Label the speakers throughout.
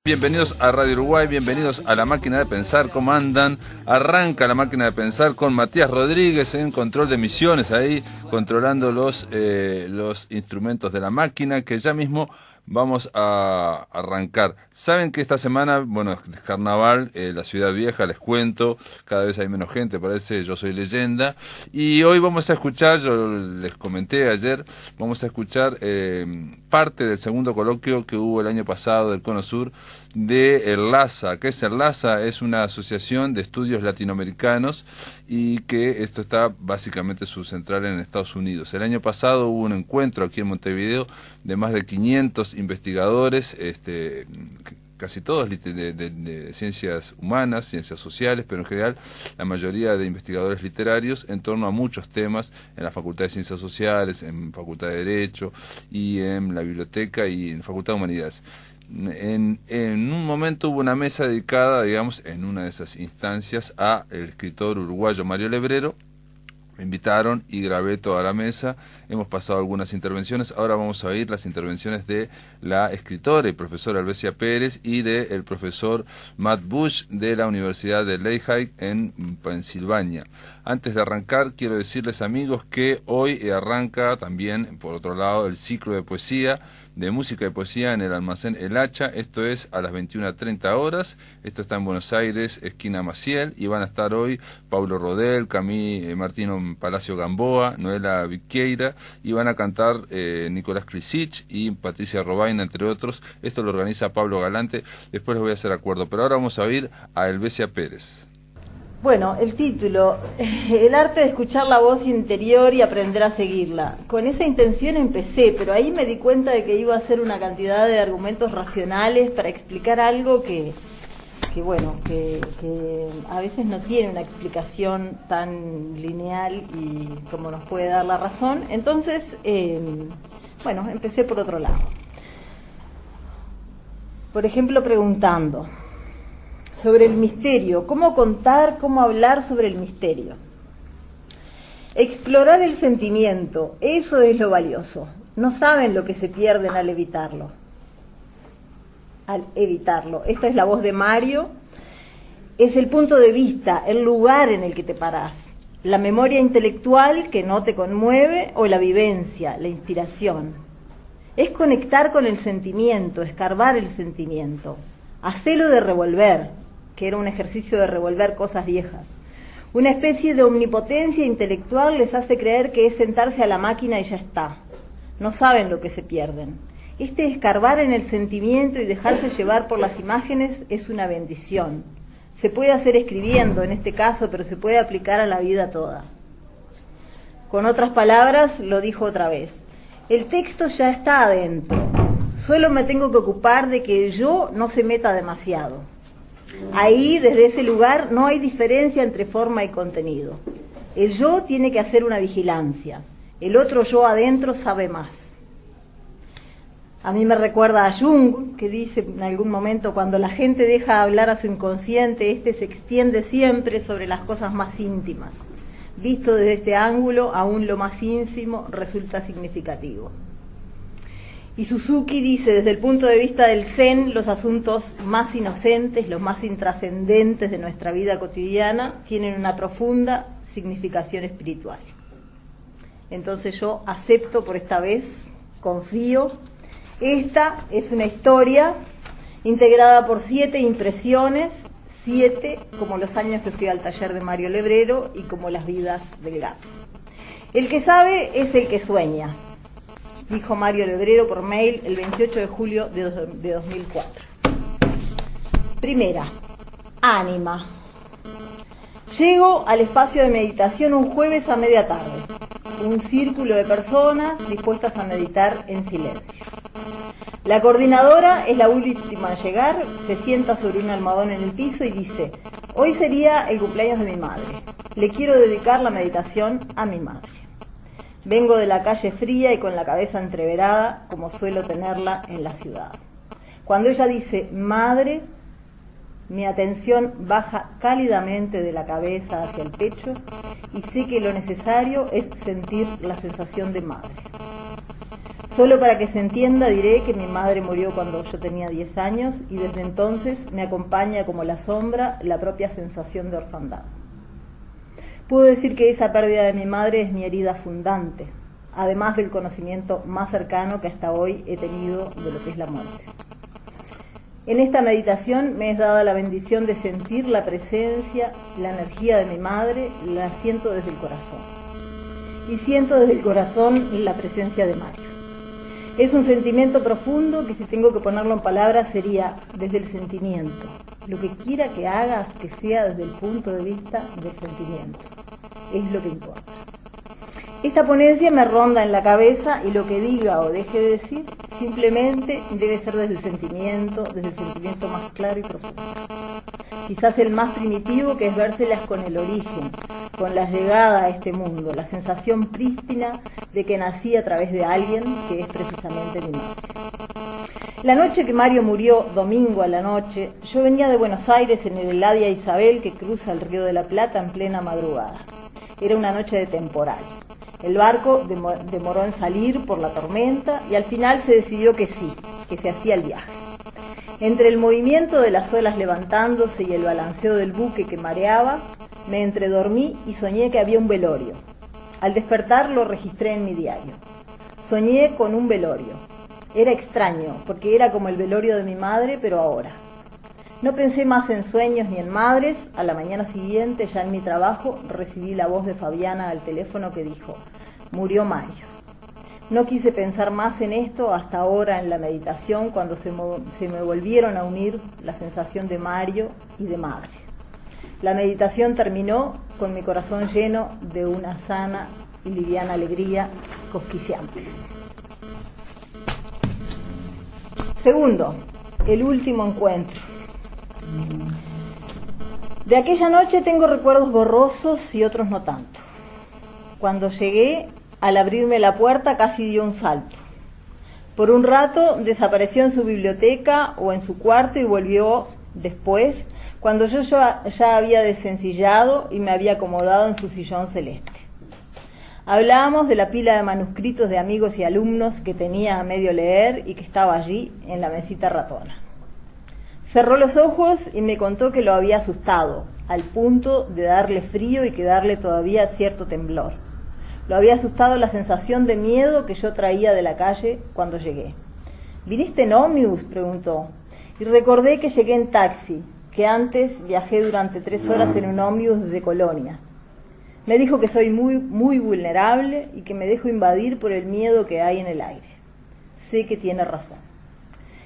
Speaker 1: Bienvenidos a Radio Uruguay, bienvenidos a La Máquina de Pensar. ¿Cómo andan? Arranca La Máquina de Pensar con Matías Rodríguez en control de emisiones, ahí controlando los instrumentos de la máquina, que ya mismo vamos a arrancar. Saben que esta semana, bueno, es carnaval, la ciudad vieja, les cuento, cada vez hay menos gente, parece Yo Soy Leyenda, y hoy vamos a escuchar, yo les comenté ayer, vamos a escuchar parte del segundo coloquio que hubo el año pasado del Cono Sur de el LASA. ¿Qué es el LASA? Es una asociación de estudios latinoamericanos y que esto está básicamente su central en Estados Unidos. El año pasado hubo un encuentro aquí en Montevideo de más de 500 investigadores, casi todos de ciencias humanas, ciencias sociales, pero en general la mayoría de investigadores literarios en torno a muchos temas en la Facultad de Ciencias Sociales, en Facultad de Derecho y en la Biblioteca y en Facultad de Humanidades. En un momento hubo una mesa dedicada, digamos, en una de esas instancias a el escritor uruguayo Mario Lebrero. Me invitaron y grabé toda la mesa, hemos pasado algunas intervenciones, ahora vamos a oír las intervenciones de la escritora y profesora Albesia Pérez y del profesor Matt Bush de la Universidad de Lehigh en Pensilvania. Antes de arrancar, quiero decirles, amigos, que hoy arranca también, por otro lado, el ciclo de poesía, de música y poesía en el almacén El Hacha. Esto es a las 21:30 horas. Esto está en Buenos Aires, esquina Maciel, y van a estar hoy Paulo Rodel, Martino Palacio Gamboa, Noela Viqueira, y van a cantar Nicolás Krisic y Patricia Robaina, entre otros. Esto lo organiza Pablo Galante, después les voy a hacer acuerdo, pero ahora vamos a oír a Albesia Pérez.
Speaker 2: Bueno, el título, el arte de escuchar la voz interior y aprender a seguirla. Con esa intención empecé, pero ahí me di cuenta de que iba a hacer una cantidad de argumentos racionales para explicar algo que a veces no tiene una explicación tan lineal y como nos puede dar la razón. Entonces, empecé por otro lado. Por ejemplo, preguntando sobre el misterio, cómo contar, cómo hablar sobre el misterio. Explorar el sentimiento, eso es lo valioso. No saben lo que se pierden al evitarlo. Esta es la voz de Mario. Es el punto de vista, el lugar en el que te parás. La memoria intelectual que no te conmueve o la vivencia, la inspiración. Es conectar con el sentimiento, escarbar el sentimiento. Hacelo de revolver, que era un ejercicio de revolver cosas viejas. Una especie de omnipotencia intelectual les hace creer que es sentarse a la máquina y ya está. No saben lo que se pierden. Este escarbar en el sentimiento y dejarse llevar por las imágenes es una bendición. Se puede hacer escribiendo en este caso, pero se puede aplicar a la vida toda. Con otras palabras, lo dijo otra vez. El texto ya está adentro. Solo me tengo que ocupar de que el yo no se meta demasiado. Ahí, desde ese lugar, no hay diferencia entre forma y contenido. El yo tiene que hacer una vigilancia. El otro yo adentro sabe más. A mí me recuerda a Jung, que dice en algún momento, cuando la gente deja hablar a su inconsciente, este se extiende siempre sobre las cosas más íntimas. Visto desde este ángulo, aún lo más ínfimo resulta significativo. Y Suzuki dice, desde el punto de vista del Zen, los asuntos más inocentes, los más intrascendentes de nuestra vida cotidiana, tienen una profunda significación espiritual. Entonces yo acepto por esta vez, confío. Esta es una historia integrada por 7 impresiones, 7 como los años que fui al taller de Mario Lebrero y como las vidas del gato. El que sabe es el que sueña, dijo Mario Lebrero por mail el 28 de julio de 2004. Primera, ánima. Llego al espacio de meditación un jueves a media tarde. Un círculo de personas dispuestas a meditar en silencio. La coordinadora es la última en llegar, se sienta sobre un almohadón en el piso y dice: hoy sería el cumpleaños de mi madre. Le quiero dedicar la meditación a mi madre. Vengo de la calle fría y con la cabeza entreverada, como suelo tenerla en la ciudad. Cuando ella dice madre, mi atención baja cálidamente de la cabeza hacia el pecho y sé que lo necesario es sentir la sensación de madre. Solo para que se entienda diré que mi madre murió cuando yo tenía 10 años y desde entonces me acompaña como la sombra la propia sensación de orfandad. Puedo decir que esa pérdida de mi madre es mi herida fundante, además del conocimiento más cercano que hasta hoy he tenido de lo que es la muerte. En esta meditación me es dada la bendición de sentir la presencia, la energía de mi madre, la siento desde el corazón. Y siento desde el corazón la presencia de Mario. Es un sentimiento profundo que, si tengo que ponerlo en palabras, sería desde el sentimiento. Lo que quiera que hagas, que sea desde el punto de vista del sentimiento. Es lo que importa. Esta ponencia me ronda en la cabeza y lo que diga o deje de decir simplemente debe ser desde el sentimiento más claro y profundo. Quizás el más primitivo, que es vérselas con el origen, con la llegada a este mundo, la sensación prístina de que nací a través de alguien que es precisamente mi madre. La noche que Mario murió, domingo a la noche, yo venía de Buenos Aires en el Eladia Isabel que cruza el Río de la Plata en plena madrugada. Era una noche de temporal. El barco demoró en salir por la tormenta y al final se decidió que sí, que se hacía el viaje. Entre el movimiento de las olas levantándose y el balanceo del buque que mareaba, me entredormí y soñé que había un velorio. Al despertar lo registré en mi diario. Soñé con un velorio. Era extraño, porque era como el velorio de mi madre, pero ahora. No pensé más en sueños ni en madres. A la mañana siguiente, ya en mi trabajo, recibí la voz de Fabiana al teléfono que dijo: murió Mario. No quise pensar más en esto hasta ahora en la meditación, cuando se me volvieron a unir la sensación de Mario y de madre. La meditación terminó con mi corazón lleno de una sana y liviana alegría cosquilleante. Segundo, el último encuentro. De aquella noche tengo recuerdos borrosos y otros no tanto. Cuando llegué, al abrirme la puerta casi dio un salto. Por un rato desapareció en su biblioteca o en su cuarto y volvió después, cuando yo ya había desencillado y me había acomodado en su sillón celeste. Hablábamos de la pila de manuscritos de amigos y alumnos que tenía a medio leer y que estaba allí en la mesita ratona. Cerró los ojos y me contó que lo había asustado, al punto de darle frío y quedarle todavía cierto temblor. Lo había asustado la sensación de miedo que yo traía de la calle cuando llegué. ¿Viniste en ómnibus?, preguntó. Y recordé que llegué en taxi, que antes viajé durante 3 horas en un ómnibus desde Colonia. Me dijo que soy muy vulnerable y que me dejo invadir por el miedo que hay en el aire. Sé que tiene razón.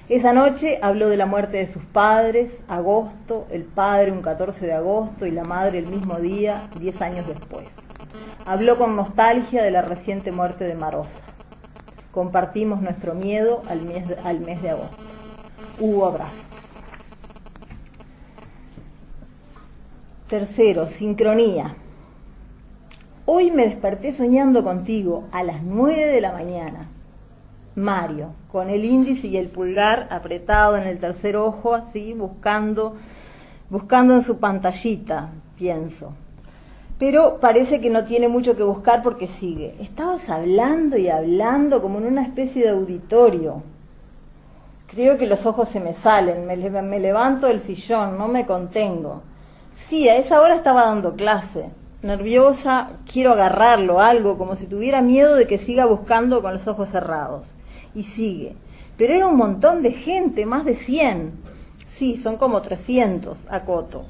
Speaker 2: Esa noche habló de la muerte de sus padres, agosto, el padre un 14 de agosto y la madre el mismo día, 10 años después. Habló con nostalgia de la reciente muerte de Marosa. Compartimos nuestro miedo al mes de agosto. Hubo abrazos. Tercero, sincronía. Hoy me desperté soñando contigo a las 9 de la mañana. Mario, con el índice y el pulgar apretado en el tercer ojo, así, buscando en su pantallita, pienso. Pero parece que no tiene mucho que buscar porque sigue. Estabas hablando y hablando como en una especie de auditorio. Creo que los ojos se me salen, me levanto del sillón, no me contengo. Sí, a esa hora estaba dando clase. Nerviosa, quiero agarrarlo, algo, como si tuviera miedo de que siga buscando con los ojos cerrados. Y sigue. Pero era un montón de gente, más de 100. Sí, son como 300, acoto.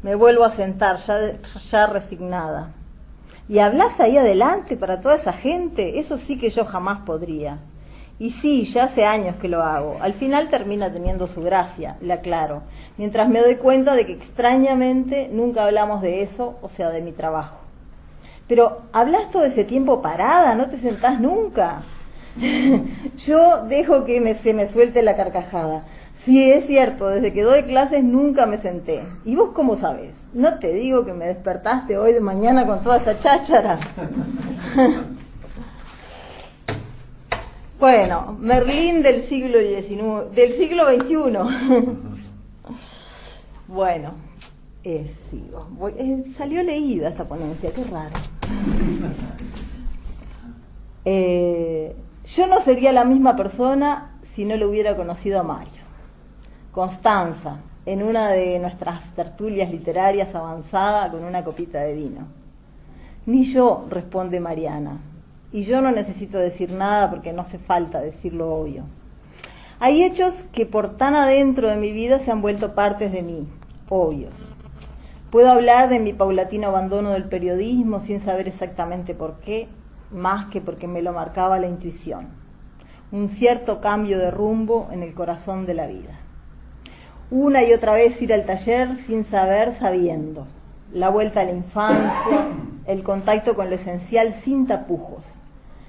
Speaker 2: Me vuelvo a sentar, ya resignada. ¿Y hablas ahí adelante para toda esa gente? Eso sí que yo jamás podría. Y sí, ya hace años que lo hago. Al final termina teniendo su gracia, le aclaro, mientras me doy cuenta de que extrañamente nunca hablamos de eso, o sea, de mi trabajo. Pero hablas todo ese tiempo parada, no te sentás nunca. Yo dejo que se me suelte la carcajada. Sí, es cierto, desde que doy clases nunca me senté. ¿Y vos cómo sabés? No te digo que me despertaste hoy de mañana con toda esa cháchara. Bueno, Merlín del siglo XXI. Bueno, sigo. Salió leída esta ponencia, qué raro. Yo no sería la misma persona si no le hubiera conocido a Mario. Constanza, en una de nuestras tertulias literarias avanzada con una copita de vino. Ni yo, responde Mariana. Y yo no necesito decir nada porque no hace falta decir lo obvio. Hay hechos que por tan adentro de mi vida se han vuelto partes de mí, obvios. Puedo hablar de mi paulatino abandono del periodismo sin saber exactamente por qué, más que porque me lo marcaba la intuición. Un cierto cambio de rumbo en el corazón de la vida. Una y otra vez ir al taller sin saber, sabiendo. La vuelta a la infancia, el contacto con lo esencial sin tapujos.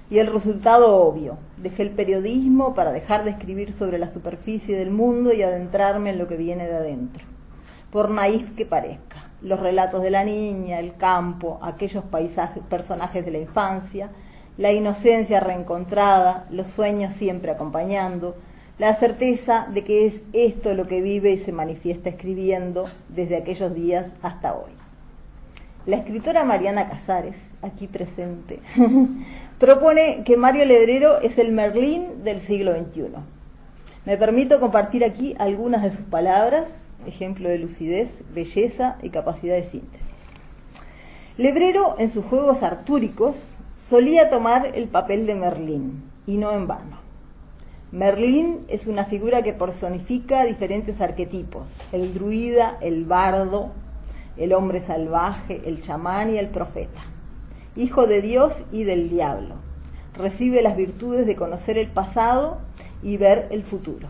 Speaker 2: Y el resultado obvio. Dejé el periodismo para dejar de escribir sobre la superficie del mundo y adentrarme en lo que viene de adentro. Por naif que parezca. Los relatos de la niña, el campo, aquellos personajes de la infancia, la inocencia reencontrada, los sueños siempre acompañando, la certeza de que es esto lo que vive y se manifiesta escribiendo desde aquellos días hasta hoy. La escritora Mariana Casares, aquí presente, propone que Mario Lebrero es el Merlín del siglo XXI. Me permito compartir aquí algunas de sus palabras, ejemplo de lucidez, belleza y capacidad de síntesis. Lebrero, en sus juegos artúricos, solía tomar el papel de Merlín, y no en vano. Merlín es una figura que personifica diferentes arquetipos: el druida, el bardo, el hombre salvaje, el chamán y el profeta. Hijo de Dios y del diablo. Recibe las virtudes de conocer el pasado y ver el futuro.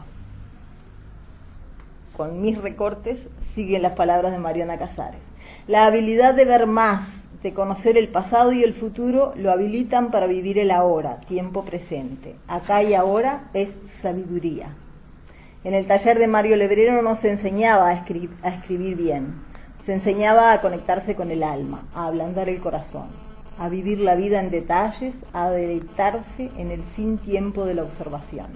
Speaker 2: Con mis recortes siguen las palabras de Mariana Casares. La habilidad de ver más, de conocer el pasado y el futuro, lo habilitan para vivir el ahora, tiempo presente. Acá y ahora es sabiduría. En el taller de Mario Lebrero no se enseñaba a escribir bien, se enseñaba a conectarse con el alma, a ablandar el corazón, a vivir la vida en detalles, a deleitarse en el sin tiempo de la observación.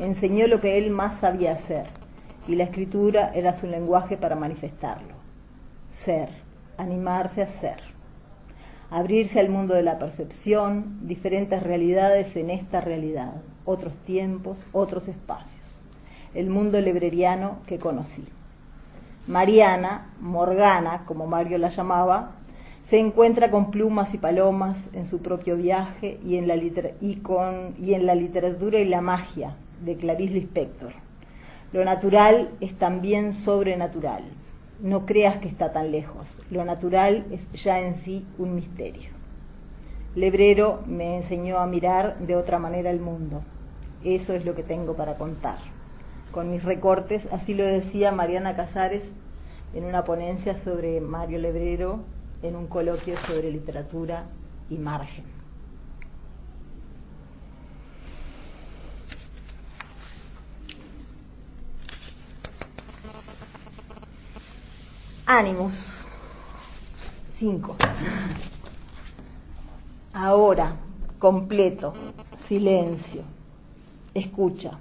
Speaker 2: Enseñó lo que él más sabía hacer, y la escritura era su lenguaje para manifestarlo. Ser, animarse a ser, abrirse al mundo de la percepción, diferentes realidades en esta realidad, otros tiempos, otros espacios, el mundo lebreriano que conocí. Mariana, Morgana, como Mario la llamaba, se encuentra con plumas y palomas en su propio viaje y en la literatura y la magia de Clarice Lispector. Lo natural es también sobrenatural. No creas que está tan lejos. Lo natural es ya en sí un misterio. Lebrero me enseñó a mirar de otra manera el mundo. Eso es lo que tengo para contar. Con mis recortes, así lo decía Mariana Casares en una ponencia sobre Mario Lebrero, en un coloquio sobre literatura y margen. Ánimos. 5. Ahora, completo, silencio, escucha.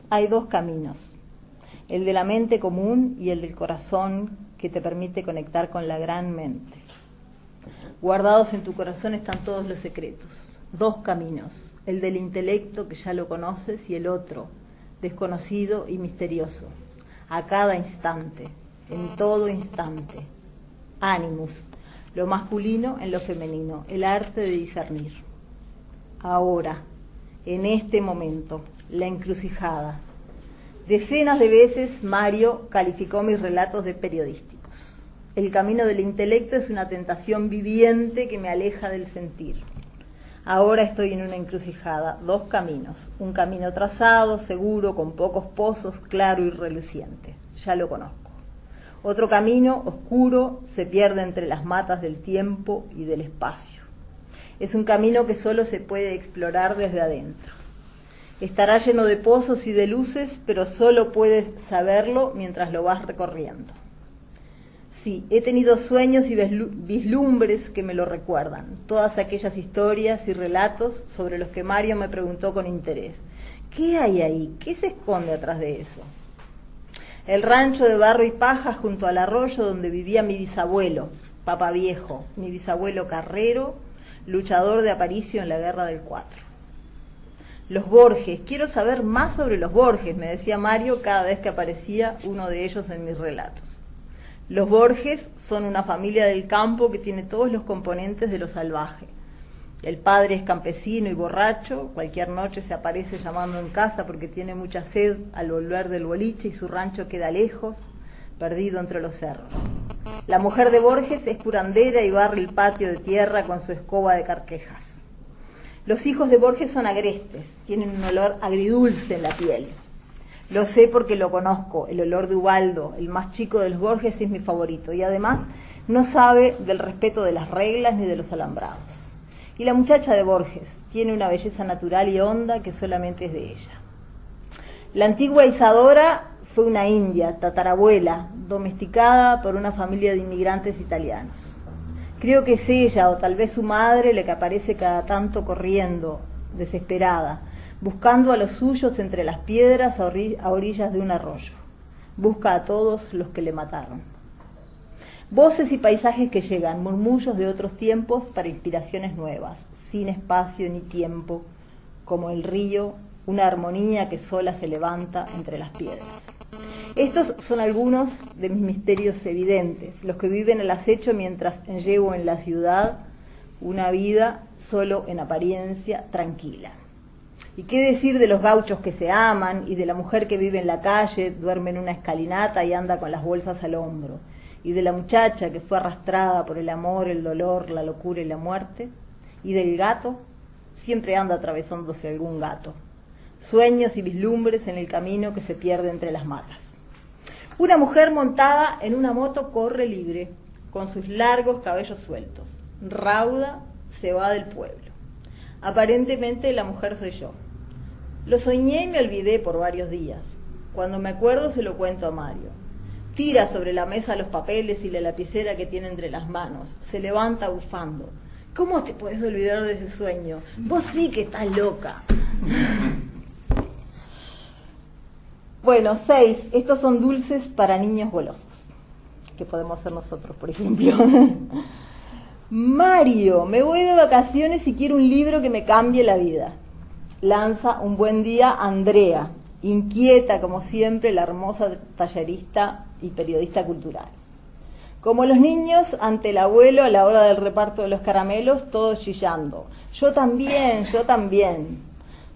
Speaker 2: Hay dos caminos, el de la mente común y el del corazón que te permite conectar con la gran mente. Guardados en tu corazón están todos los secretos. Dos caminos, el del intelecto que ya lo conoces y el otro, desconocido y misterioso, a cada instante, en todo instante. Animus, lo masculino en lo femenino, el arte de discernir. Ahora, en este momento, la encrucijada. Decenas de veces Mario calificó mis relatos de periodísticos. El camino del intelecto es una tentación viviente que me aleja del sentir. Ahora estoy en una encrucijada, dos caminos, un camino trazado, seguro, con pocos pozos, claro y reluciente. Ya lo conozco. Otro camino, oscuro, se pierde entre las matas del tiempo y del espacio. Es un camino que solo se puede explorar desde adentro. Estará lleno de pozos y de luces, pero solo puedes saberlo mientras lo vas recorriendo. Sí, he tenido sueños y vislumbres que me lo recuerdan, todas aquellas historias y relatos sobre los que Mario me preguntó con interés. ¿Qué hay ahí? ¿Qué se esconde atrás de eso? El rancho de barro y paja junto al arroyo donde vivía mi bisabuelo, Papa Viejo, mi bisabuelo carrero, luchador de Aparicio en la Guerra del 4. Los Borges, quiero saber más sobre los Borges, me decía Mario cada vez que aparecía uno de ellos en mis relatos. Los Borges son una familia del campo que tiene todos los componentes de lo salvaje. El padre es campesino y borracho, cualquier noche se aparece llamando en casa porque tiene mucha sed al volver del boliche y su rancho queda lejos, perdido entre los cerros. La mujer de Borges es curandera y barre el patio de tierra con su escoba de carquejas. Los hijos de Borges son agrestes, tienen un olor agridulce en la piel. Lo sé porque lo conozco, el olor de Ubaldo, el más chico de los Borges, es mi favorito, y además no sabe del respeto de las reglas ni de los alambrados. Y la muchacha de Borges tiene una belleza natural y honda que solamente es de ella. La antigua Isadora fue una india, tatarabuela, domesticada por una familia de inmigrantes italianos. Creo que es ella, o tal vez su madre, la que aparece cada tanto corriendo, desesperada, buscando a los suyos entre las piedras a orillas de un arroyo. Busca a todos los que le mataron. Voces y paisajes que llegan, murmullos de otros tiempos para inspiraciones nuevas, sin espacio ni tiempo, como el río, una armonía que sola se levanta entre las piedras. Estos son algunos de mis misterios evidentes, los que viven al acecho mientras llevo en la ciudad una vida solo en apariencia tranquila. ¿Y qué decir de los gauchos que se aman y de la mujer que vive en la calle, duerme en una escalinata y anda con las bolsas al hombro? Y de la muchacha que fue arrastrada por el amor, el dolor, la locura y la muerte, y del gato, siempre anda atravesándose algún gato. Sueños y vislumbres en el camino que se pierde entre las matas. Una mujer montada en una moto corre libre, con sus largos cabellos sueltos. Rauda se va del pueblo. Aparentemente la mujer soy yo. Lo soñé y me olvidé por varios días. Cuando me acuerdo se lo cuento a Mario. Tira sobre la mesa los papeles y la lapicera que tiene entre las manos. Se levanta bufando. ¿Cómo te puedes olvidar de ese sueño? Vos sí que estás loca. Bueno, 6. Estos son dulces para niños golosos. Que podemos hacer nosotros, por ejemplo. Mario, me voy de vacaciones y quiero un libro que me cambie la vida. Lanza un buen día Andrea, inquieta como siempre, la hermosa tallerista y periodista cultural. Como los niños ante el abuelo a la hora del reparto de los caramelos, todos chillando. Yo también, yo también.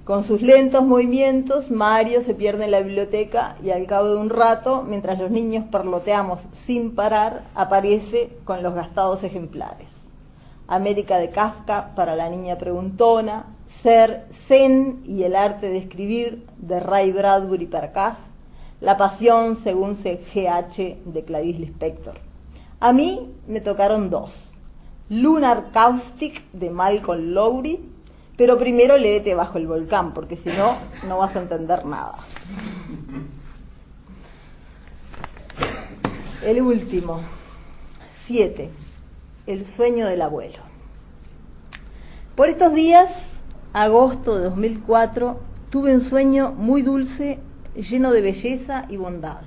Speaker 2: Con sus lentos movimientos, Mario se pierde en la biblioteca y al cabo de un rato, mientras los niños parloteamos sin parar, aparece con los gastados ejemplares. América de Kafka para la niña preguntona, Ser, Zen y el arte de escribir de Ray Bradbury para Kaf, La pasión según C.G.H. de Clarice Lispector. A mí me tocaron 2. Lunar Caustic de Malcolm Lowry, pero primero léete Bajo el volcán, porque si no, no vas a entender nada. El último, 7. El sueño del abuelo. Por estos días, agosto de 2004, tuve un sueño muy dulce, lleno de belleza y bondad.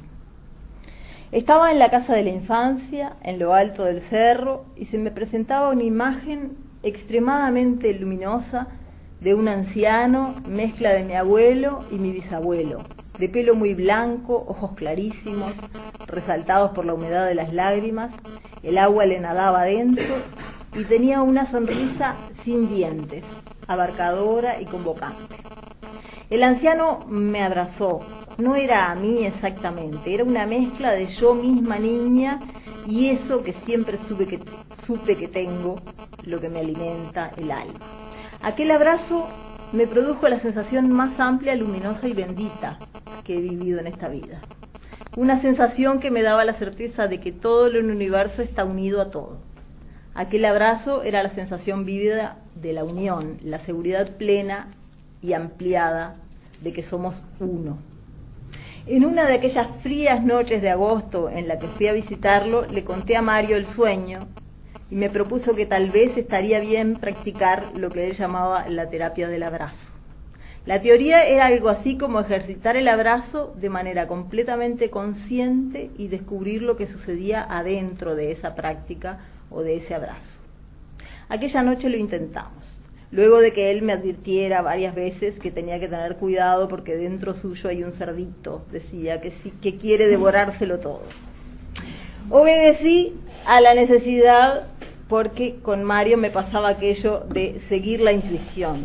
Speaker 2: Estaba en la casa de la infancia, en lo alto del cerro, y se me presentaba una imagen extremadamente luminosa de un anciano, mezcla de mi abuelo y mi bisabuelo, de pelo muy blanco, ojos clarísimos, resaltados por la humedad de las lágrimas, el agua le nadaba adentro y tenía una sonrisa sin dientes, abarcadora y convocante. El anciano me abrazó, no era a mí exactamente, era una mezcla de yo misma niña y eso que siempre supe que tengo, lo que me alimenta el alma. Aquel abrazo me produjo la sensación más amplia, luminosa y bendita que he vivido en esta vida. Una sensación que me daba la certeza de que todo en el universo está unido a todo. Aquel abrazo era la sensación vívida de la unión, la seguridad plena y ampliada de que somos uno. En una de aquellas frías noches de agosto en la que fui a visitarlo, le conté a Mario el sueño y me propuso que tal vez estaría bien practicar lo que él llamaba la terapia del abrazo. La teoría era algo así como ejercitar el abrazo de manera completamente consciente y descubrir lo que sucedía adentro de esa práctica o de ese abrazo. Aquella noche lo intentamos. luego de que él me advirtiera varias veces que tenía que tener cuidado porque dentro suyo hay un cerdito, decía, que quiere devorárselo todo. Obedecí a la necesidad porque con Mario me pasaba aquello de seguir la intuición.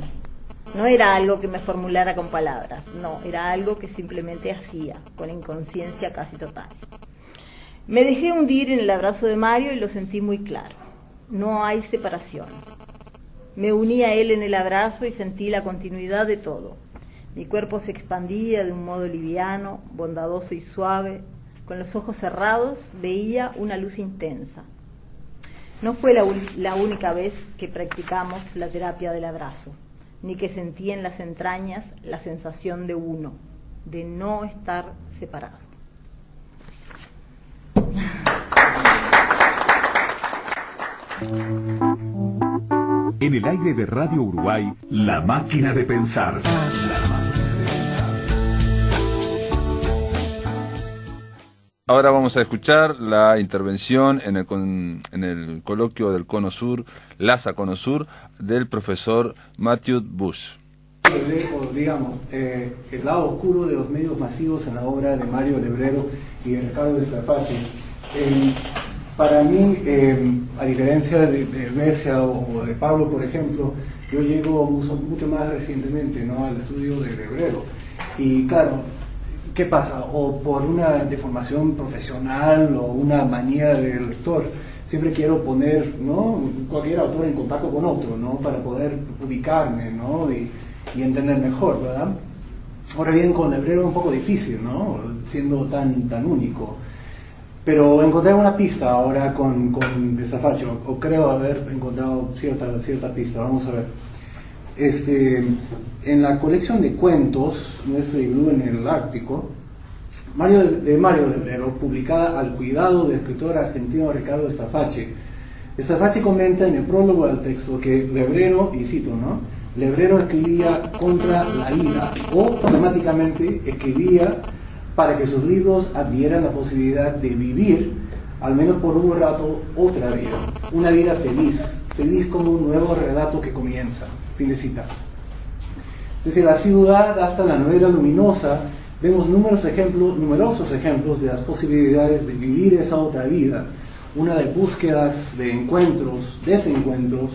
Speaker 2: No era algo que me formulara con palabras, no, era algo que simplemente hacía, con inconsciencia casi total. Me dejé hundir en el abrazo de Mario y lo sentí muy claro. No hay separación. Me uní a él en el abrazo y sentí la continuidad de todo. Mi cuerpo se expandía de un modo liviano, bondadoso y suave. Con los ojos cerrados veía una luz intensa. No fue la única vez que practicamos la terapia del abrazo, ni que sentí en las entrañas la sensación de uno, de no estar separado.
Speaker 3: En el aire de Radio Uruguay, La Máquina de Pensar.
Speaker 1: Ahora vamos a escuchar la intervención en el coloquio del Cono Sur, LASA Cono Sur, del profesor Matthew Bush.
Speaker 4: Digamos, el lado oscuro de los medios masivos en la obra de Mario Lebrero y de Ricardo Staffacci. Para mí, a diferencia de Helvecia o de Pablo, por ejemplo, yo llego mucho más recientemente, ¿no?, al estudio de Lebrero. Y claro, ¿qué pasa? O por una deformación profesional o una manía del lector, siempre quiero poner, ¿no?, cualquier autor en contacto con otro, ¿no?, para poder ubicarme, ¿no?, y entender mejor, ¿verdad? Ahora bien, con Lebrero es un poco difícil, ¿no?, siendo tan único. Pero encontré una pista ahora con Staffacci, o creo haber encontrado cierta pista. Vamos a ver. En la colección de cuentos, Nuestro Iglú en el Ártico, Mario Lebrero, publicada al cuidado del escritor argentino Ricardo Staffacci. Staffacci comenta en el prólogo al texto que Lebrero, y cito, ¿no?, Lebrero escribía contra la ira, o problemáticamente escribía para que sus libros advieran la posibilidad de vivir, al menos por un rato, otra vida, una vida feliz como un nuevo relato que comienza. Fin de cita. Desde La Ciudad hasta la novela luminosa, vemos numerosos ejemplos de las posibilidades de vivir esa otra vida, una de búsquedas, de encuentros, desencuentros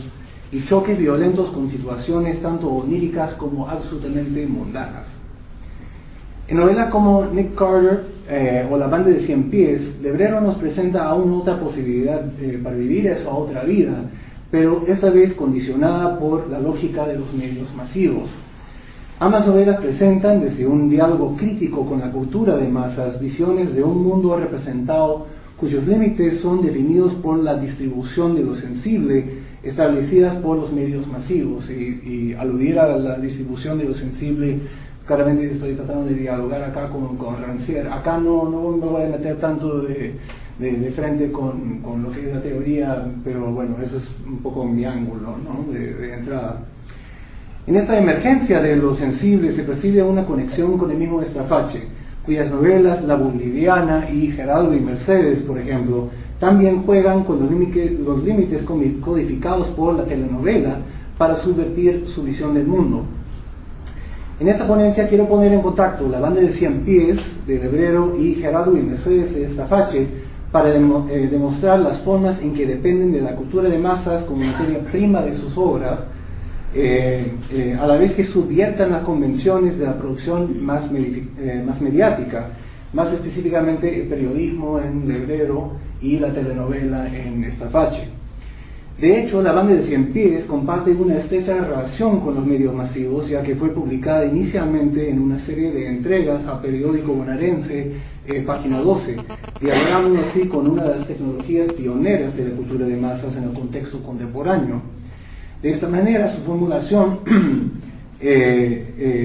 Speaker 4: y choques violentos con situaciones tanto oníricas como absolutamente mundanas. En novelas como Nick Carter o La Banda de 100 Pies, Lebrero nos presenta aún otra posibilidad para vivir esa otra vida, pero esta vez condicionada por la lógica de los medios masivos. Ambas novelas presentan, desde un diálogo crítico con la cultura de masas, visiones de un mundo representado cuyos límites son definidos por la distribución de lo sensible establecidas por los medios masivos. Y aludir a la distribución de lo sensible, claramente estoy tratando de dialogar acá con Rancière. Acá no me voy a meter tanto de frente con lo que es la teoría, pero bueno, eso es un poco mi ángulo, ¿no?, de entrada. En esta emergencia de lo sensible se percibe una conexión con el mismo Staffacci, cuyas novelas La Boliviana y Geraldo y Mercedes, por ejemplo, también juegan con los límites codificados por la telenovela para subvertir su visión del mundo. En esta ponencia quiero poner en contacto La Banda de 100 Pies de Lebrero y Geraldo y Mercedes de Staffacci para demostrar las formas en que dependen de la cultura de masas como materia prima de sus obras, a la vez que subviertan las convenciones de la producción más mediática, más específicamente el periodismo en Lebrero y la telenovela en Staffacci. De hecho, La Banda de 100 Pies comparte una estrecha relación con los medios masivos, ya que fue publicada inicialmente en una serie de entregas al periódico bonaerense Página 12, dialogando así con una de las tecnologías pioneras de la cultura de masas en el contexto contemporáneo. De esta manera, su formulación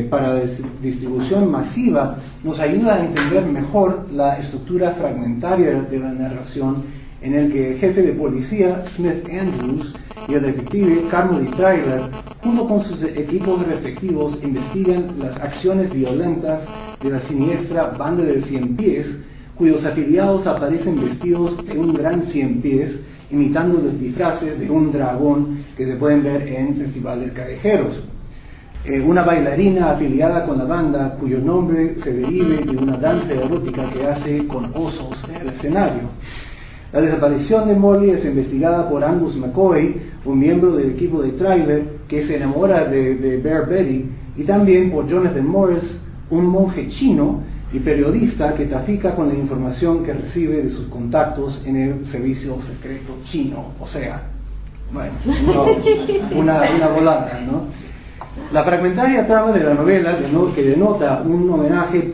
Speaker 4: para la distribución masiva nos ayuda a entender mejor la estructura fragmentaria de la narración, en el que el jefe de policía Smith Andrews y el detective Carmody Trailer, junto con sus equipos respectivos, investigan las acciones violentas de la siniestra Banda de 100 Pies, cuyos afiliados aparecen vestidos de un gran 100 pies imitando los disfraces de un dragón que se pueden ver en festivales callejeros. Una bailarina afiliada con la banda cuyo nombre se derive de una danza erótica que hace con osos en el escenario. La desaparición de Molly es investigada por Angus McCoy, un miembro del equipo de Trailer que se enamora de Bear Betty, y también por Jonathan Morris, un monje chino y periodista que trafica con la información que recibe de sus contactos en el servicio secreto chino. O sea, bueno, una volada, ¿no? La fragmentaria trama de la novela, que denota un homenaje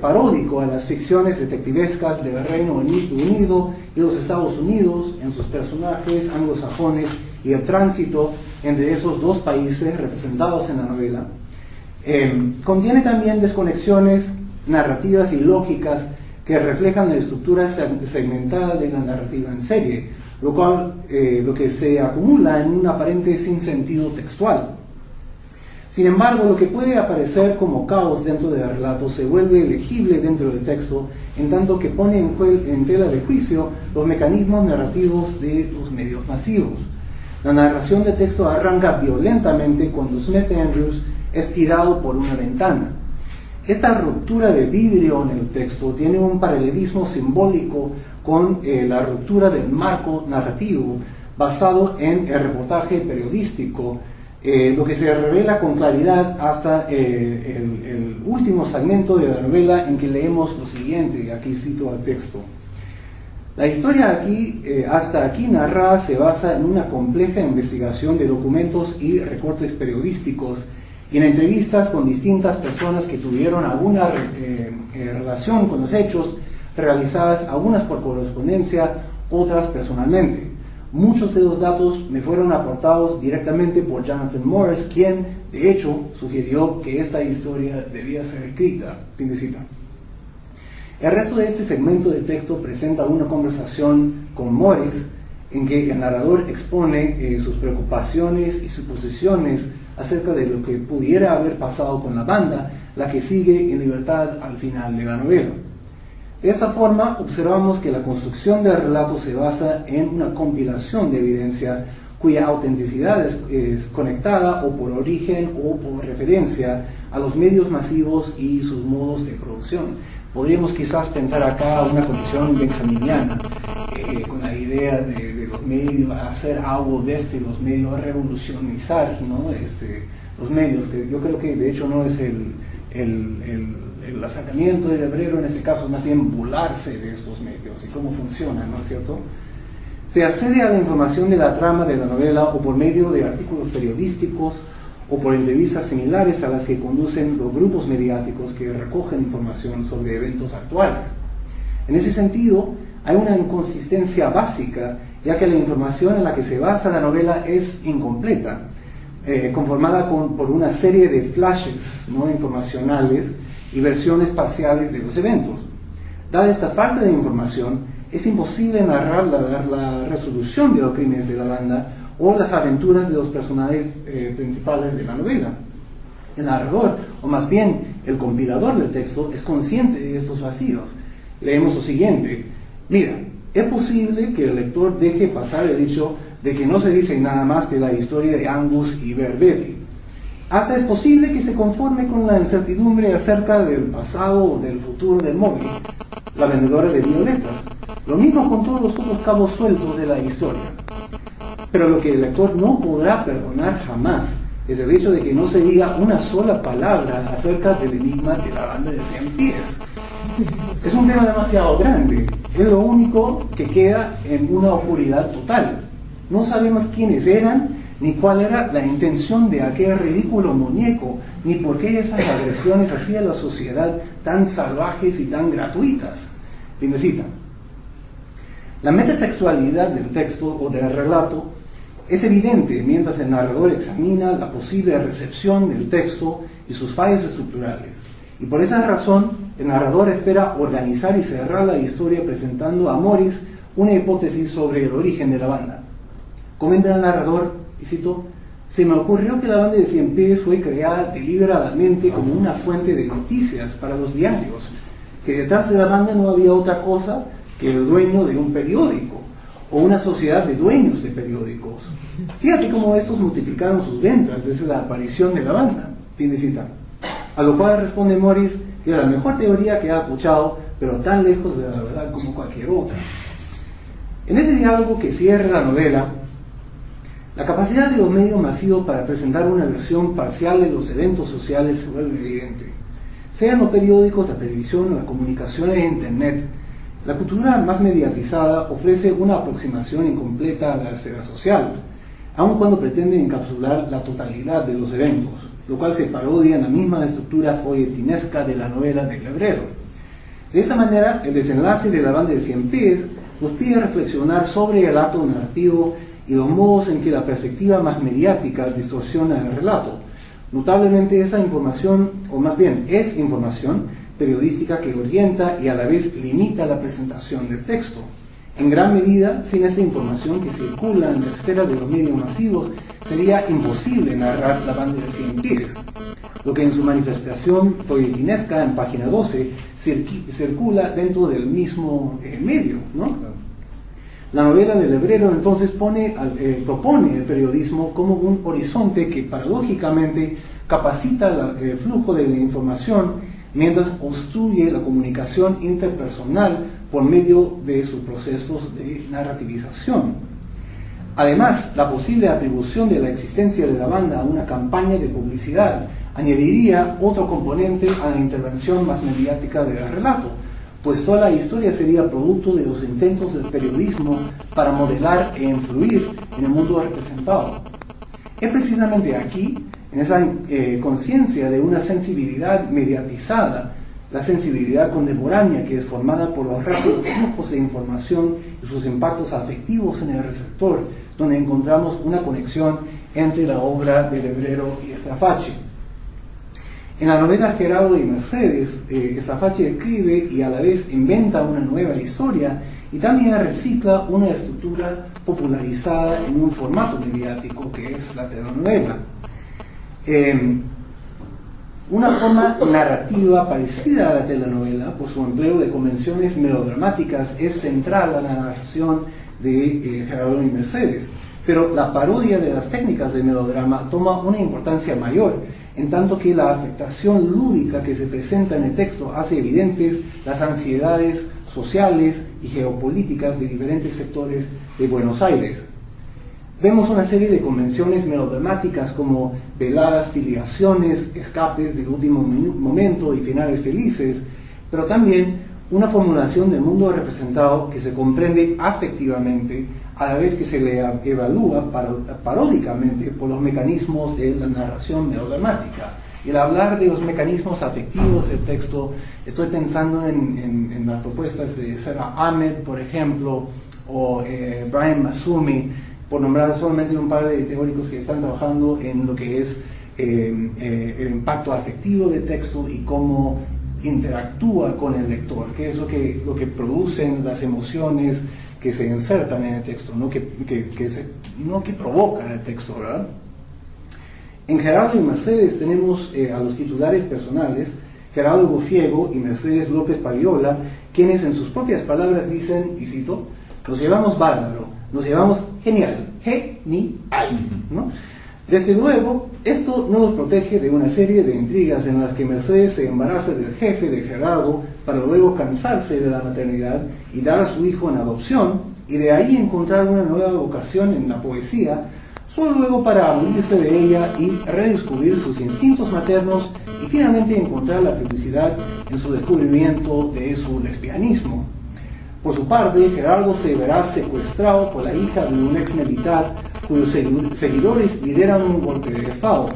Speaker 4: paródico a las ficciones detectivescas del Reino Unido y los Estados Unidos en sus personajes anglosajones y el tránsito entre esos dos países representados en la novela, contiene también desconexiones narrativas y lógicas que reflejan la estructura segmental de la narrativa en serie, lo que se acumula en un aparente sinsentido textual. Sin embargo, lo que puede aparecer como caos dentro del relato se vuelve legible dentro del texto, en tanto que pone en tela de juicio los mecanismos narrativos de los medios masivos. La narración de texto arranca violentamente cuando Smith Andrews es tirado por una ventana. Esta ruptura de vidrio en el texto tiene un paralelismo simbólico con la ruptura del marco narrativo basado en el reportaje periodístico, lo que se revela con claridad hasta el último segmento de la novela, en que leemos lo siguiente. Aquí cito al texto. La historia hasta aquí narrada se basa en una compleja investigación de documentos y recortes periodísticos y en entrevistas con distintas personas que tuvieron alguna relación con los hechos, realizadas algunas por correspondencia, otras personalmente. Muchos de los datos me fueron aportados directamente por Jonathan Morris, quien, de hecho, sugirió que esta historia debía ser escrita. Fin de cita. El resto de este segmento de texto presenta una conversación con Morris, en que el narrador expone sus preocupaciones y suposiciones acerca de lo que pudiera haber pasado con la banda, la que sigue en libertad al final de la novela. De esta forma, observamos que la construcción del relato se basa en una compilación de evidencia cuya autenticidad es conectada o por origen o por referencia a los medios masivos y sus modos de producción. Podríamos quizás pensar acá una condición benjaminiana, con la idea de los medios, hacer algo desde los medios, revolucionizar, ¿no? Los medios, que yo creo que de hecho no es el acercamiento del hebrero en este caso, es más bien burlarse de estos medios y cómo funcionan, ¿no es cierto? Se accede a la información de la trama de la novela o por medio de artículos periodísticos o por entrevistas similares a las que conducen los grupos mediáticos que recogen información sobre eventos actuales. En ese sentido, hay una inconsistencia básica, ya que la información en la que se basa la novela es incompleta, conformada por una serie de flashes, ¿no?, informacionales y versiones parciales de los eventos. Dada esta falta de información, es imposible narrar la resolución de los crímenes de la banda o las aventuras de los personajes principales de la novela. El narrador, o más bien el compilador del texto, es consciente de estos vacíos. Leemos lo siguiente: mira, es posible que el lector deje pasar el hecho de que no se dice nada más de la historia de Angus y Bear Betty. Hasta es posible que se conforme con la incertidumbre acerca del pasado o del futuro de Molly, la vendedora de violetas. Lo mismo con todos los otros cabos sueltos de la historia. Pero lo que el lector no podrá perdonar jamás es el hecho de que no se diga una sola palabra acerca del enigma de la banda de 100 pies. Es un tema demasiado grande. Es lo único que queda en una oscuridad total. No sabemos quiénes eran, ni cuál era la intención de aquel ridículo muñeco, ni por qué esas agresiones hacia la sociedad tan salvajes y tan gratuitas. Fin de cita. La metatextualidad del texto o del relato es evidente mientras el narrador examina la posible recepción del texto y sus fallas estructurales. Y por esa razón, el narrador espera organizar y cerrar la historia presentando a Morris una hipótesis sobre el origen de la banda. Comenta el narrador, y cito: se me ocurrió que la banda de 100 pies fue creada deliberadamente como una fuente de noticias para los diarios, que detrás de la banda no había otra cosa que el dueño de un periódico, o una sociedad de dueños de periódicos. Fíjate cómo estos multiplicaron sus ventas desde la aparición de la banda. Fin de cita. A lo cual responde Morris que era la mejor teoría que ha escuchado, pero tan lejos de la verdad como cualquier otra. En ese diálogo que cierra la novela, la capacidad de los medios masivos para presentar una versión parcial de los eventos sociales se vuelve evidente. Sean los periódicos, la televisión, la comunicación e internet, la cultura más mediatizada ofrece una aproximación incompleta a la esfera social, aun cuando pretende encapsular la totalidad de los eventos, lo cual se parodia en la misma estructura folletinesca de la novela de Lebrero. De esa manera, el desenlace de La banda de 100 pies nos pide reflexionar sobre el acto narrativo y los modos en que la perspectiva más mediática distorsiona el relato. Notablemente esa información, o más bien es información periodística que orienta y a la vez limita la presentación del texto. En gran medida, sin esa información que circula en la esfera de los medios masivos, sería imposible narrar La banda de 100 pies, lo que en su manifestación folletinesca en página 12 circula dentro del mismo medio, ¿no? La novela de Lebrero entonces propone el periodismo como un horizonte que paradójicamente capacita el flujo de la información mientras obstruye la comunicación interpersonal por medio de sus procesos de narrativización. Además, la posible atribución de la existencia de la banda a una campaña de publicidad añadiría otro componente a la intervención más mediática del relato, pues toda la historia sería producto de los intentos del periodismo para modelar e influir en el mundo representado. Es precisamente aquí, en esa conciencia de una sensibilidad mediatizada, la sensibilidad contemporánea que es formada por los rápidos flujos de información y sus impactos afectivos en el receptor, donde encontramos una conexión entre la obra de Lebrero y Scaraface. En la novela Gerardo y Mercedes, Scaraface escribe y a la vez inventa una nueva historia y también recicla una estructura popularizada en un formato mediático que es la telenovela. Una forma narrativa parecida a la telenovela, por su empleo de convenciones melodramáticas, es central a la narración de Gerardo y Mercedes, pero la parodia de las técnicas del melodrama toma una importancia mayor, en tanto que la afectación lúdica que se presenta en el texto hace evidentes las ansiedades sociales y geopolíticas de diferentes sectores de Buenos Aires. Vemos una serie de convenciones melodramáticas como veladas filiaciones, escapes de último momento y finales felices, pero también una formulación del mundo representado que se comprende afectivamente a la vez que se le evalúa paródicamente por los mecanismos de la narración melodramática. Y al hablar de los mecanismos afectivos del texto, estoy pensando en las propuestas de Sarah Ahmed, por ejemplo, o Brian Massumi, por nombrar solamente un par de teóricos que están trabajando en lo que es el impacto afectivo del texto y cómo interactúa con el lector, qué es lo que producen las emociones que se insertan en el texto, no que provocan el texto, ¿verdad? En Gerardo y Mercedes tenemos a los titulares personales, Gerardo Bofiego y Mercedes López Paviola, quienes en sus propias palabras dicen, y cito, nos llevamos bárbaro, nos llevamos genial, genial, ¿no? Desde luego, esto no nos protege de una serie de intrigas en las que Mercedes se embaraza del jefe de Gerardo para luego cansarse de la maternidad y dar a su hijo en adopción, y de ahí encontrar una nueva vocación en la poesía, solo luego para abrirse de ella y redescubrir sus instintos maternos y finalmente encontrar la felicidad en su descubrimiento de su lesbianismo. Por su parte, Gerardo se verá secuestrado por la hija de un ex militar cuyos seguidores lideran un golpe de Estado.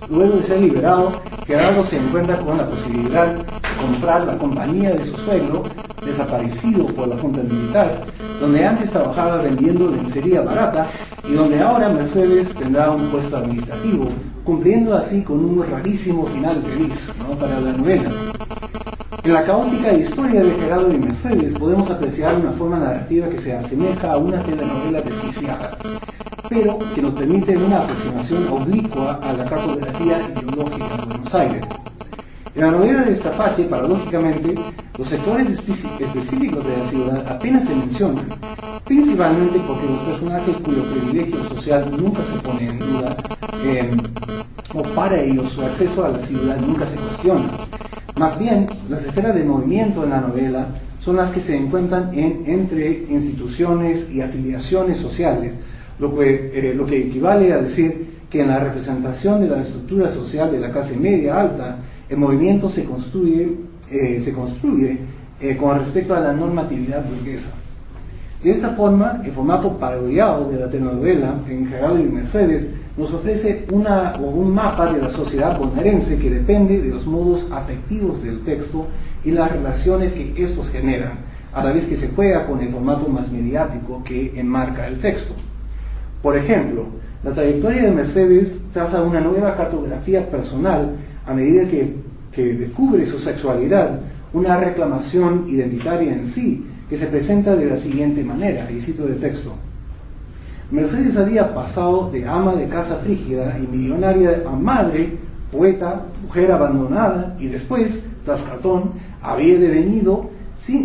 Speaker 4: Luego de ser liberado, Gerardo se encuentra con la posibilidad de comprar la compañía de su suegro, desaparecido por la junta militar, donde antes trabajaba vendiendo lencería barata y donde ahora Mercedes tendrá un puesto administrativo, cumpliendo así con un rarísimo final feliz, ¿no?, para la novela. En la caótica historia de Gerardo y Mercedes podemos apreciar una forma narrativa que se asemeja a una telenovela desquiciada, pero que nos permite una aproximación oblicua a la cartografía ideológica de Buenos Aires. En la novela de Scaraface, paradójicamente, los sectores específicos de la ciudad apenas se mencionan, principalmente porque los personajes cuyo privilegio social nunca se pone en duda, o para ellos su acceso a la ciudad nunca se cuestiona. Más bien, las esferas de movimiento en la novela son las que se encuentran entre instituciones y afiliaciones sociales, lo que equivale a decir que en la representación de la estructura social de la clase media alta, el movimiento se construye con respecto a la normatividad burguesa. De esta forma, el formato parodiado de la telenovela en Gerardo y Mercedes nos ofrece un mapa de la sociedad bonaerense que depende de los modos afectivos del texto y las relaciones que estos generan, a la vez que se juega con el formato más mediático que enmarca el texto. Por ejemplo, la trayectoria de Mercedes traza una nueva cartografía personal a medida que descubre su sexualidad, una reclamación identitaria en sí, que se presenta de la siguiente manera, y cito del texto: Mercedes había pasado de ama de casa frígida y millonaria a madre, poeta, mujer abandonada, y después, tras Catón, había devenido,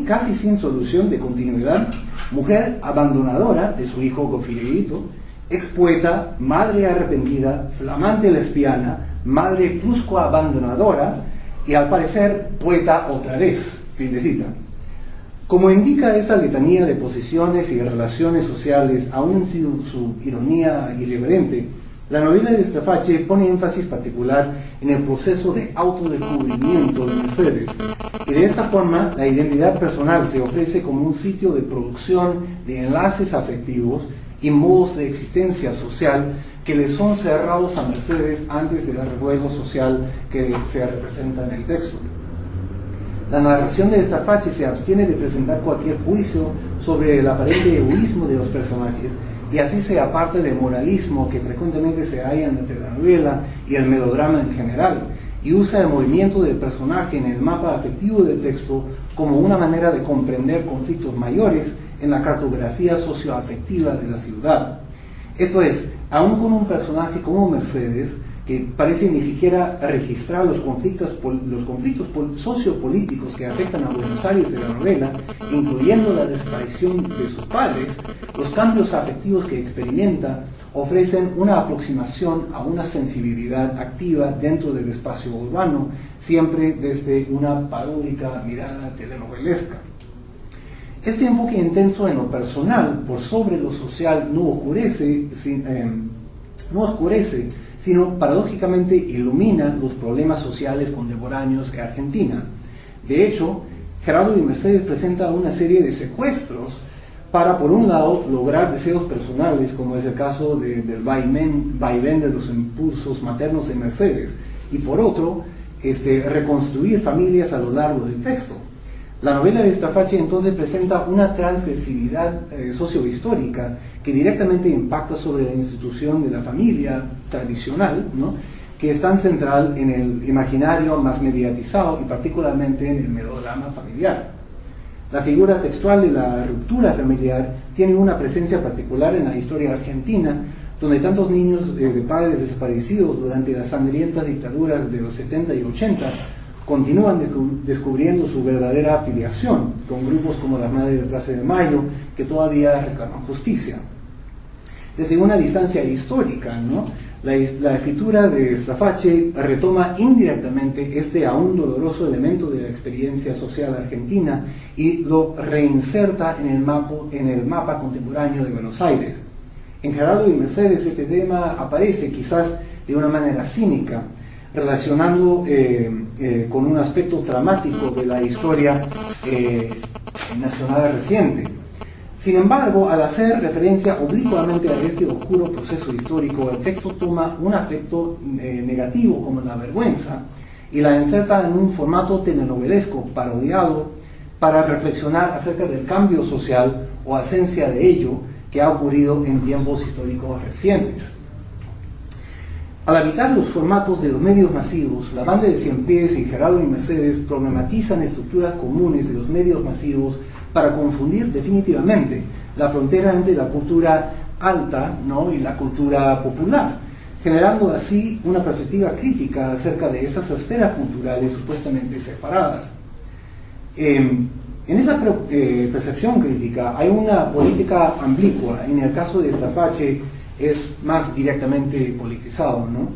Speaker 4: casi sin solución de continuidad, mujer abandonadora de su hijo Gofierito, expoeta, madre arrepentida, flamante lesbiana, madre pluscua abandonadora, y al parecer poeta otra vez. Fin de cita. Como indica esa letanía de posiciones y relaciones sociales, aún sin su ironía irreverente, la novela de Straface pone énfasis particular en el proceso de autodescubrimiento de Mercedes, y de esta forma la identidad personal se ofrece como un sitio de producción de enlaces afectivos y modos de existencia social que le son cerrados a Mercedes antes del revuelo social que se representa en el texto. La narración de Straface se abstiene de presentar cualquier juicio sobre el aparente egoísmo de los personajes, y así se aparta del moralismo que frecuentemente se halla en la telenovela y el melodrama en general, y usa el movimiento del personaje en el mapa afectivo del texto como una manera de comprender conflictos mayores en la cartografía socioafectiva de la ciudad. Esto es, aún con un personaje como Mercedes, que parece ni siquiera registrar los conflictos sociopolíticos que afectan a Buenos Aires de la novela, incluyendo la desaparición de sus padres, los cambios afectivos que experimenta ofrecen una aproximación a una sensibilidad activa dentro del espacio urbano, siempre desde una paródica mirada telenovelesca. Este enfoque intenso en lo personal por sobre lo social no oscurece, sino paradójicamente ilumina los problemas sociales contemporáneos de Argentina. De hecho, Gerardo y Mercedes presenta una serie de secuestros para, por un lado, lograr deseos personales, como es el caso del vaivén de los impulsos maternos de Mercedes, y por otro, reconstruir familias a lo largo del texto. La novela de Straface entonces presenta una transgresividad sociohistórica que directamente impacta sobre la institución de la familia tradicional, ¿no?, que es tan central en el imaginario más mediatizado y particularmente en el melodrama familiar. La figura textual de la ruptura familiar tiene una presencia particular en la historia argentina, donde tantos niños de padres desaparecidos durante las sangrientas dictaduras de los 70 y 80 continúan descubriendo su verdadera afiliación con grupos como las Madres de Plaza de Mayo, que todavía reclaman justicia. Desde una distancia histórica, ¿no?, la escritura de Straface retoma indirectamente este aún doloroso elemento de la experiencia social argentina y lo reinserta en el mapa contemporáneo de Buenos Aires. En Gerardo y Mercedes este tema aparece quizás de una manera cínica, relacionando con un aspecto dramático de la historia nacional reciente. Sin embargo, al hacer referencia oblicuamente a este oscuro proceso histórico, el texto toma un afecto negativo como la vergüenza y la inserta en un formato telenovelesco parodiado para reflexionar acerca del cambio social o ausencia de ello que ha ocurrido en tiempos históricos recientes. Al habitar los formatos de los medios masivos, la banda de Cien Pies y Gerardo y Mercedes problematizan estructuras comunes de los medios masivos para confundir definitivamente la frontera entre la cultura alta, ¿no?, y la cultura popular, generando así una perspectiva crítica acerca de esas esferas culturales supuestamente separadas. En esa percepción crítica hay una política ambigua. En el caso de Staffage es más directamente politizado, ¿no?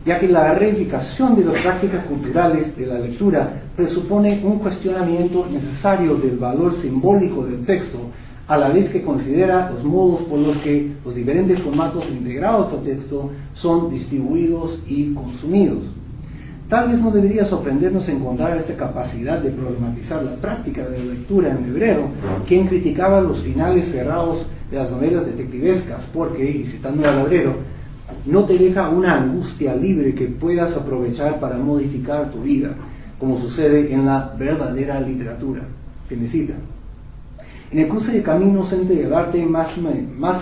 Speaker 4: Ya que la reivindicación de las prácticas culturales de la lectura presupone un cuestionamiento necesario del valor simbólico del texto, a la vez que considera los modos por los que los diferentes formatos integrados al texto son distribuidos y consumidos. Tal vez no debería sorprendernos encontrar esta capacidad de problematizar la práctica de la lectura en Lebrero, quien criticaba los finales cerrados de las novelas detectivescas, porque, y citando a Lebrero, no te deja una angustia libre que puedas aprovechar para modificar tu vida, como sucede en la verdadera literatura. Fin de cita. En el cruce de caminos entre el arte más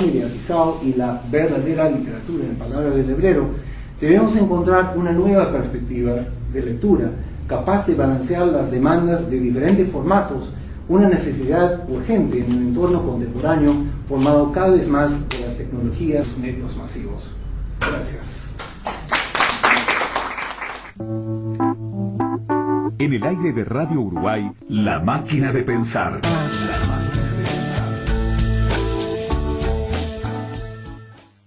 Speaker 4: mediatizado y la verdadera literatura, en palabras de Lebrero, debemos encontrar una nueva perspectiva de lectura, capaz de balancear las demandas de diferentes formatos, una necesidad urgente en un entorno contemporáneo formado cada vez más por las tecnologías y medios masivos. Gracias.
Speaker 3: En el aire de Radio Uruguay, La Máquina de Pensar.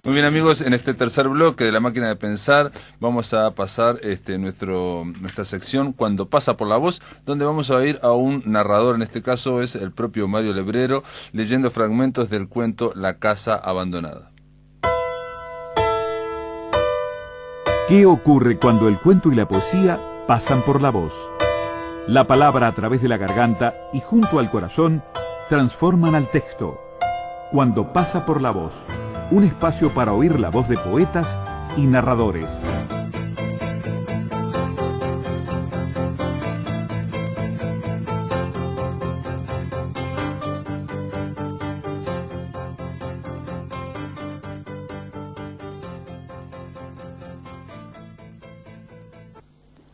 Speaker 1: Muy bien, amigos, en este tercer bloque de La Máquina de Pensar vamos a pasar nuestra sección Cuando pasa por la voz, donde vamos a oír a un narrador, en este caso es el propio Mario Lebrero, leyendo fragmentos del cuento La casa abandonada.
Speaker 3: ¿Qué ocurre cuando el cuento y la poesía pasan por la voz? La palabra a través de la garganta y junto al corazón transforman al texto. Cuando pasa por la voz, un espacio para oír la voz de poetas y narradores.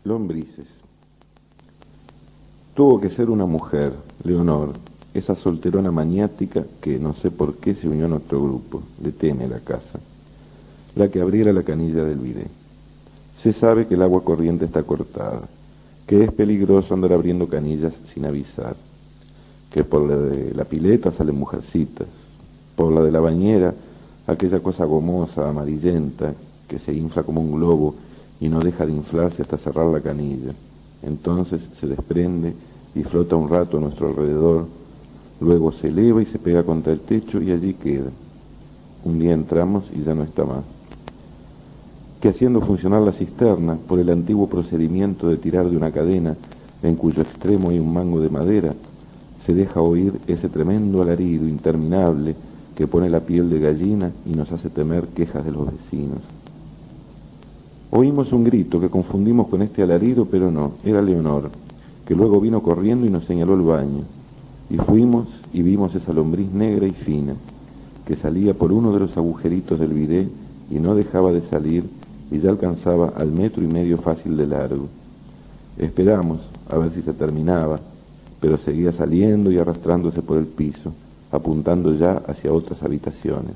Speaker 5: Lombrices. Tuvo que ser una mujer, Leonor, esa solterona maniática que no sé por qué se unió a nuestro grupo, le teme la casa, la que abriera la canilla del bidet. Se sabe que el agua corriente está cortada, que es peligroso andar abriendo canillas sin avisar, que por la de la pileta salen mujercitas, por la de la bañera, aquella cosa gomosa, amarillenta, que se infla como un globo y no deja de inflarse hasta cerrar la canilla. Entonces se desprende y flota un rato a nuestro alrededor, luego se eleva y se pega contra el techo y allí queda. Un día entramos y ya no está más. Que haciendo funcionar la cisterna por el antiguo procedimiento de tirar de una cadena en cuyo extremo hay un mango de madera, se deja oír ese tremendo alarido interminable que pone la piel de gallina y nos hace temer quejas de los vecinos. Oímos un grito que confundimos con este alarido, pero no, era Leonor, que luego vino corriendo y nos señaló el baño. Y fuimos y vimos esa lombriz negra y fina, que salía por uno de los agujeritos del bidet y no dejaba de salir y ya alcanzaba al 1,5 metros fácil de largo. Esperamos a ver si se terminaba, pero seguía saliendo y arrastrándose por el piso, apuntando ya hacia otras habitaciones.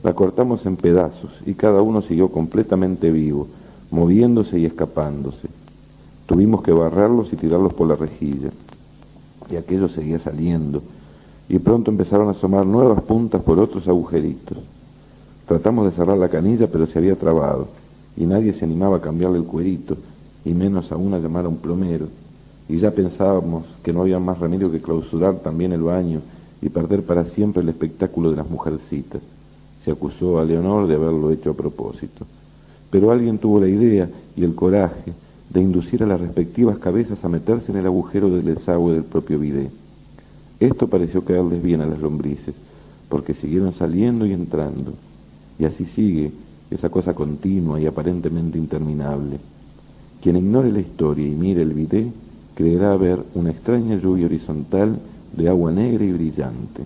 Speaker 5: La cortamos en pedazos y cada uno siguió completamente vivo, moviéndose y escapándose. Tuvimos que barrerlos y tirarlos por la rejilla. Y aquello seguía saliendo, y pronto empezaron a asomar nuevas puntas por otros agujeritos. Tratamos de cerrar la canilla, pero se había trabado, y nadie se animaba a cambiarle el cuerito, y menos aún a llamar a un plomero, y ya pensábamos que no había más remedio que clausurar también el baño y perder para siempre el espectáculo de las mujercitas. Se acusó a Leonor de haberlo hecho a propósito, pero alguien tuvo la idea y el coraje de inducir a las respectivas cabezas a meterse en el agujero del desagüe del propio bidet. Esto pareció caerles bien a las lombrices, porque siguieron saliendo y entrando, y así sigue esa cosa continua y aparentemente interminable. Quien ignore la historia y mire el bidet, creerá ver una extraña lluvia horizontal de agua negra y brillante.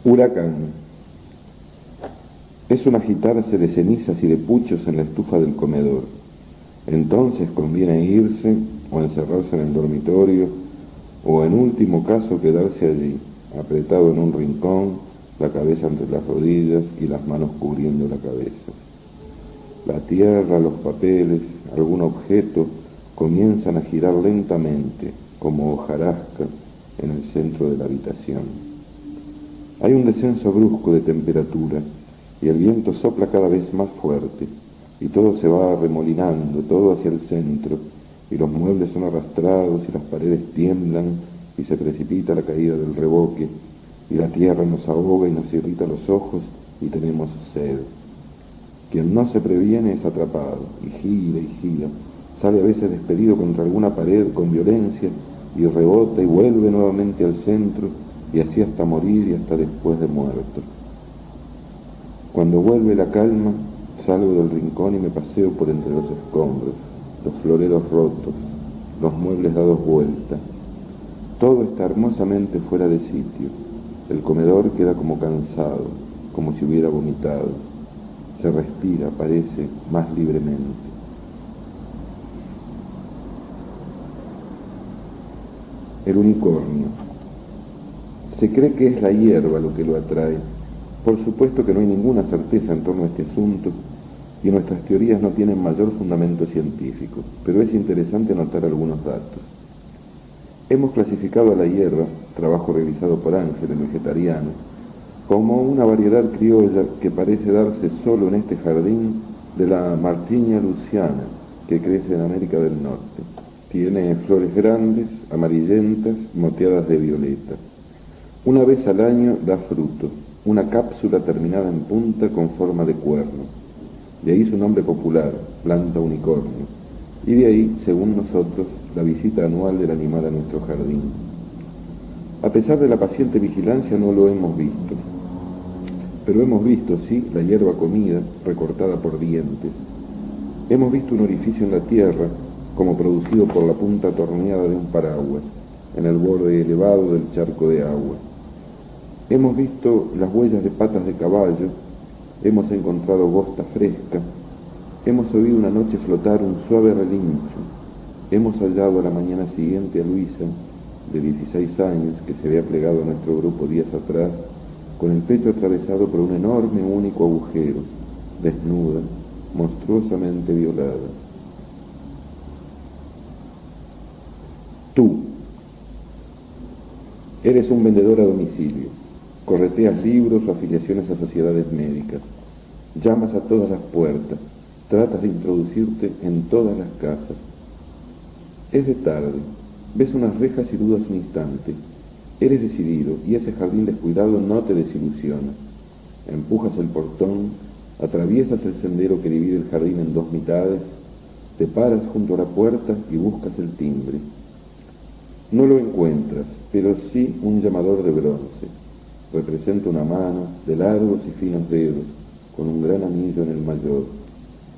Speaker 5: Huracán. Es un agitarse de cenizas y de puchos en la estufa del comedor. Entonces conviene irse o encerrarse en el dormitorio o en último caso quedarse allí, apretado en un rincón, la cabeza entre las rodillas y las manos cubriendo la cabeza. La tierra, los papeles, algún objeto comienzan a girar lentamente, como hojarasca, en el centro de la habitación. Hay un descenso brusco de temperatura y el viento sopla cada vez más fuerte y todo se va arremolinando, todo hacia el centro, y los muebles son arrastrados y las paredes tiemblan y se precipita la caída del revoque y la tierra nos ahoga y nos irrita los ojos y tenemos sed. Quien no se previene es atrapado y gira, sale a veces despedido contra alguna pared con violencia y rebota y vuelve nuevamente al centro y así hasta morir y hasta después de muerto. Cuando vuelve la calma, salgo del rincón y me paseo por entre los escombros, los floreros rotos, los muebles dados vuelta. Todo está hermosamente fuera de sitio. El comedor queda como cansado, como si hubiera vomitado. Se respira, parece, más libremente. El unicornio. Se cree que es la hierba lo que lo atrae. Por supuesto que no hay ninguna certeza en torno a este asunto y nuestras teorías no tienen mayor fundamento científico, pero es interesante notar algunos datos. Hemos clasificado a la hierba, trabajo realizado por Ángel, el vegetariano, como una variedad criolla que parece darse solo en este jardín de la Martinia luciana, que crece en América del Norte. Tiene flores grandes, amarillentas, moteadas de violeta. Una vez al año da fruto, una cápsula terminada en punta con forma de cuerno. De ahí su nombre popular, planta unicornio. Y de ahí, según nosotros, la visita anual del animal a nuestro jardín. A pesar de la paciente vigilancia no lo hemos visto. Pero hemos visto, sí, la hierba comida, recortada por dientes. Hemos visto un orificio en la tierra, como producido por la punta atorneada de un paraguas, en el borde elevado del charco de agua. Hemos visto las huellas de patas de caballo, hemos encontrado bosta fresca, hemos oído una noche flotar un suave relincho, hemos hallado a la mañana siguiente a Luisa, de 16 años, que se había plegado a nuestro grupo días atrás, con el pecho atravesado por un enorme único agujero, desnuda, monstruosamente violada. Tú eres un vendedor a domicilio, correteas libros o afiliaciones a sociedades médicas, llamas a todas las puertas, tratas de introducirte en todas las casas. Es de tarde, ves unas rejas y dudas un instante, eres decidido y ese jardín descuidado no te desilusiona. Empujas el portón, atraviesas el sendero que divide el jardín en dos mitades, te paras junto a la puerta y buscas el timbre. No lo encuentras, pero sí un llamador de bronce. Representa una mano de largos y finos dedos, con un gran anillo en el mayor,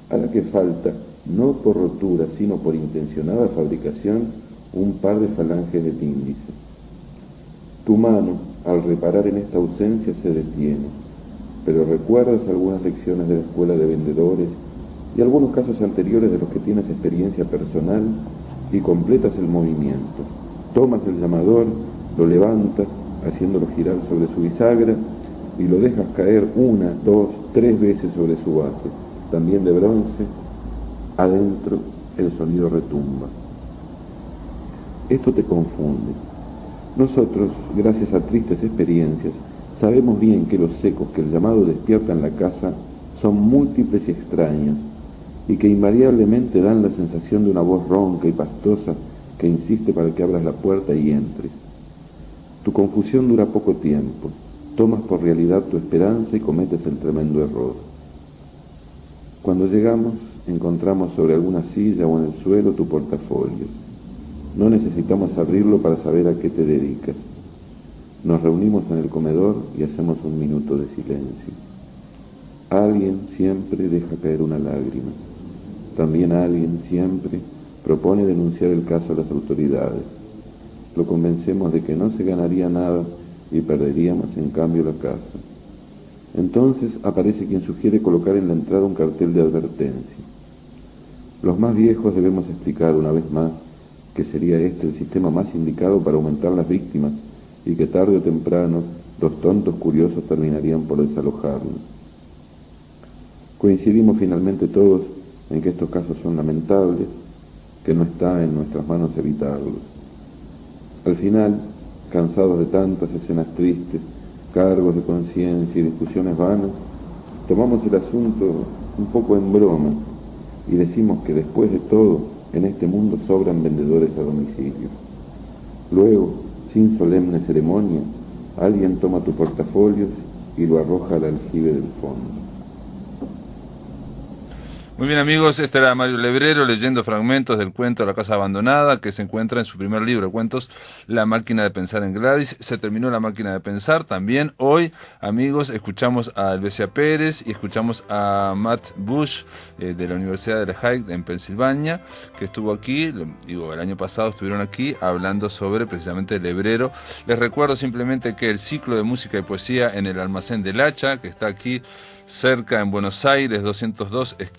Speaker 5: a la que falta, no por rotura, sino por intencionada fabricación, un par de falanges del índice. Tu mano, al reparar en esta ausencia, se detiene, pero recuerdas algunas lecciones de la escuela de vendedores y algunos casos anteriores de los que tienes experiencia personal y completas el movimiento. Tomas el llamador, lo levantas, haciéndolo girar sobre su bisagra, y lo dejas caer 1, 2, 3 veces sobre su base, también de bronce. Adentro el sonido retumba. Esto te confunde. Nosotros, gracias a tristes experiencias, sabemos bien que los ecos que el llamado despierta en la casa son múltiples y extraños, y que invariablemente dan la sensación de una voz ronca y pastosa que insiste para que abras la puerta y entres. Tu confusión dura poco tiempo, tomas por realidad tu esperanza y cometes el tremendo error. Cuando llegamos, encontramos sobre alguna silla o en el suelo tu portafolio. No necesitamos abrirlo para saber a qué te dedicas. Nos reunimos en el comedor y hacemos un minuto de silencio. Alguien siempre deja caer una lágrima. También alguien siempre propone denunciar el caso a las autoridades. Lo convencemos de que no se ganaría nada y perderíamos en cambio la casa. Entonces aparece quien sugiere colocar en la entrada un cartel de advertencia. Los más viejos debemos explicar una vez más que sería este el sistema más indicado para aumentar las víctimas y que tarde o temprano los tontos curiosos terminarían por desalojarlos. Coincidimos finalmente todos en que estos casos son lamentables que no está en nuestras manos evitarlos. Al final, cansados de tantas escenas tristes, cargos de conciencia y discusiones vanas, tomamos el asunto un poco en broma y decimos que después de todo, en este mundo sobran vendedores a domicilio. Luego, sin solemne ceremonia, alguien toma tu portafolio y lo arroja al aljibe del fondo.
Speaker 1: Muy bien, amigos, este era Mario Lebrero leyendo fragmentos del cuento La Casa Abandonada, que se encuentra en su primer libro de cuentos, La Máquina de Pensar en Gladys. Se terminó La Máquina de Pensar. También hoy, amigos, escuchamos a Alvesia Pérez y escuchamos a Matt Bush de la Universidad de Lehigh en Pensilvania, que estuvo aquí, el año pasado estuvieron aquí hablando sobre precisamente Lebrero. Les recuerdo simplemente que el ciclo de música y poesía en el Almacén del Hacha, que está aquí cerca en Buenos Aires, 202 esquina